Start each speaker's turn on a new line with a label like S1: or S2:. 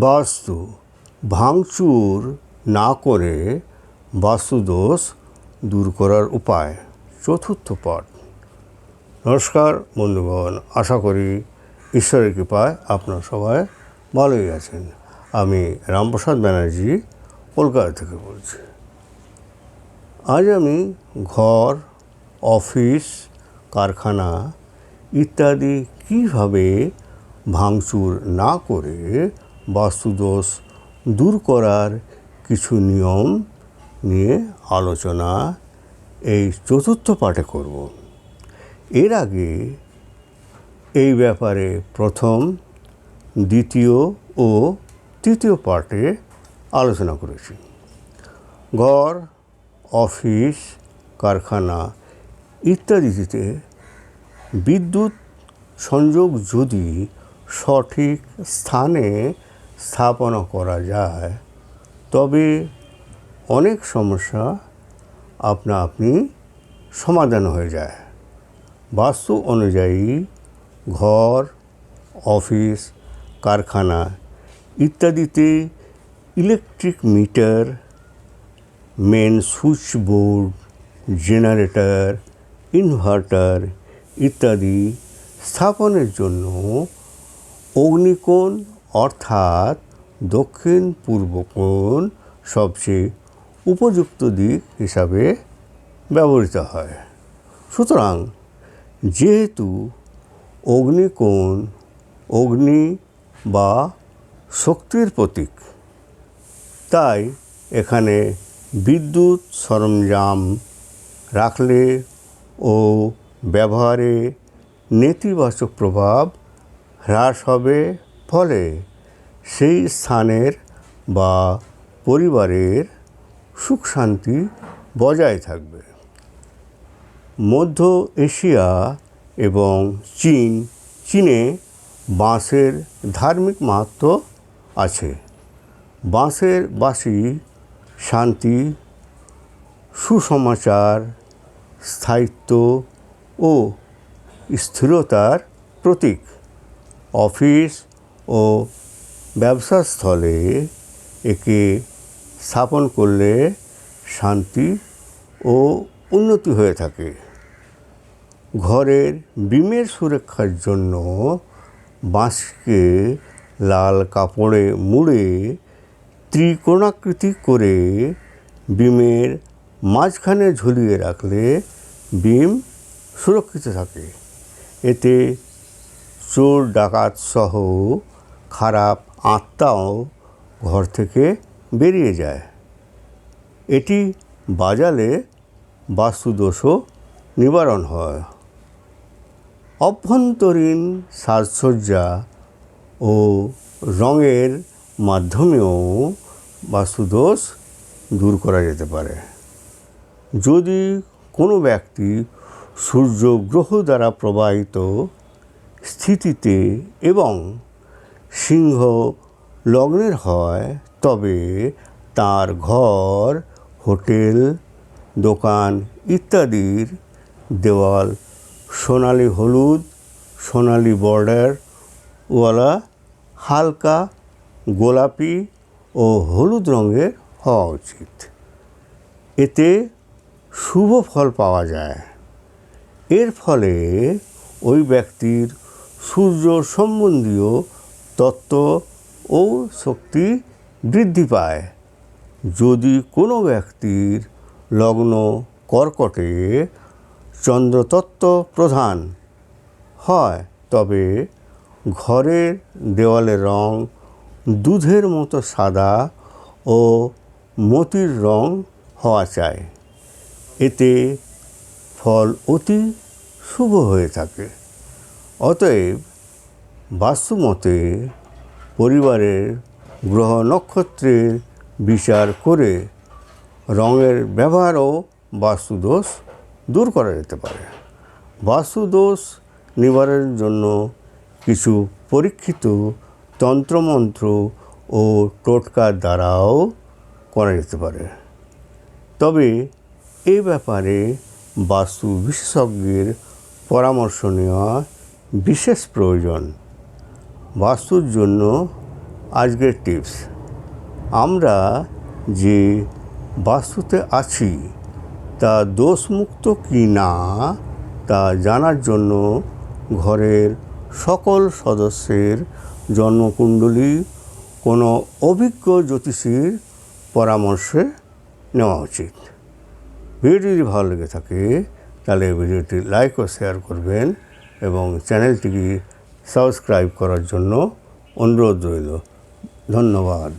S1: বাস্তু ভাঙচুর না করে বাস্তুদোষ দূর করার উপায়, চতুর্থ পাঠ। নমস্কার বন্ধুগণ, আশা করি ঈশ্বরের কৃপায় আপনারা সবাই ভালোই আছেন। আমি রামপ্রসাদ ব্যানার্জি কলকাতা থেকে বলছি। আজ আমি ঘর, অফিস, কারখানা ইত্যাদি কীভাবে ভাঙচুর না করে বাস্তুদোষ দূর করার কিছু নিয়ম নিয়ে আলোচনা এই চতুর্থ পাঠে করব। এর আগে এই ব্যাপারে প্রথম, দ্বিতীয় ও তৃতীয় পাঠে আলোচনা করেছি। ঘর, অফিস, কারখানা ইত্যাদিতে বিদ্যুৎ সংযোগ যদি সঠিক স্থানে স্থাপনা করা যায় তবে অনেক সমস্যা আপনা আপনি সমাধান হয়ে যায়। বাস্তু অনুযায়ী ঘর, অফিস, কারখানা ইত্যাদিতে electric meter, main switch board, generator, inverter ইত্যাদি স্থাপনের জন্য অগ্নিকোণ অর্থাৎ দক্ষিণ পূর্ব কোণ সবচেয়ে উপযুক্ত দিক হিসাবে ব্যবহৃত হয়। সুতরাং যেহেতু অগ্নিকোণ অগ্নি বা শক্তির প্রতীক, তাই এখানে বিদ্যুৎ সরঞ্জাম রাখলে ও ব্যবহারে নেতিবাচক প্রভাব হ্রাস হবে, ফলে সেই স্থানের বা পরিবারের সুখ শান্তি বজায় থাকবে। মধ্য এশিয়া এবং চীনে বাঁশের ধার্মিক মাহাত্ম্য আছে। বাঁশের বাঁশি শান্তি, সুসমাচার, স্থায়িত্ব ও স্থিরতার প্রতীক। অফিস ও ব্যবসাস্থলে একে স্থাপন করলে শান্তি ও উন্নতি হয়ে থাকে। ঘরের বিমের সুরক্ষার জন্য বাঁশকে লাল কাপড়ে মুড়ে ত্রিকোণাকৃতি করে বিমের মাঝখানে ঝুলিয়ে রাখলে বিম সুরক্ষিত থাকে। এতে চোর ডাকাত সহ খারাপ আত্মাও ঘর থেকে বেরিয়ে যায়। এটি বাজালে বাস্তুদোষও নিবারণ হয়। অভ্যন্তরীণ সাজসজ্জা ও রঙের মাধ্যমেও বাস্তুদোষ দূর করা যেতে পারে। যদি কোনো ব্যক্তি সূর্য গ্রহ দ্বারা প্রবাহিত স্থিতিতে এবং সিংহ লগ্নের হয় তবে তার ঘর, হোটেল, দোকান ইত্যাদির দেওয়াল সোনালি হলুদ, সোনালি বর্ডারওয়ালা, হালকা গোলাপি ও হলুদ রঙের হওয়া উচিত। এতে শুভ ফল পাওয়া যায়। এর ফলে ওই ব্যক্তির সূর্য সম্বন্ধীয় তত্ত্ব ও শক্তি বৃদ্ধি পায়। যদি কোনো ব্যক্তির লগ্ন কর্কটে চন্দ্রতত্ত্ব প্রধান হয় তবে ঘরের দেওয়ালের রং দুধের মতো সাদা ও মতির রং হওয়া চাই। এতে ফল অতি শুভ হয়ে থাকে। অতএব বাস্তুমতে পরিবারের গ্রহ নক্ষত্রের বিচার করে রঙের ব্যবহারও বাস্তুদোষ দূর করা যেতে পারে। বাস্তুদোষ নিবারণের জন্য কিছু পরীক্ষিত তন্ত্রমন্ত্র ও টোটকার দ্বারাও করা যেতে পারে। তবে এ ব্যাপারে বাস্তু বিশেষজ্ঞের পরামর্শ নেওয়া বিশেষ প্রয়োজন। বাস্তুর জন্য আজকের টিপস। আমরা যে বাস্তুতে আছি তা দোষমুক্ত কি না তা জানার জন্য ঘরের সকল সদস্যের জন্মকুণ্ডলী কোনো অভিজ্ঞ জ্যোতিষীর পরামর্শে নেওয়া উচিত। ভিডিওটি যদি ভালো লেগে থাকে তাহলে ভিডিওটি লাইক ও শেয়ার করবেন এবং চ্যানেলটিকে সাবস্ক্রাইব করার জন্য অনুরোধ রইল। ধন্যবাদ।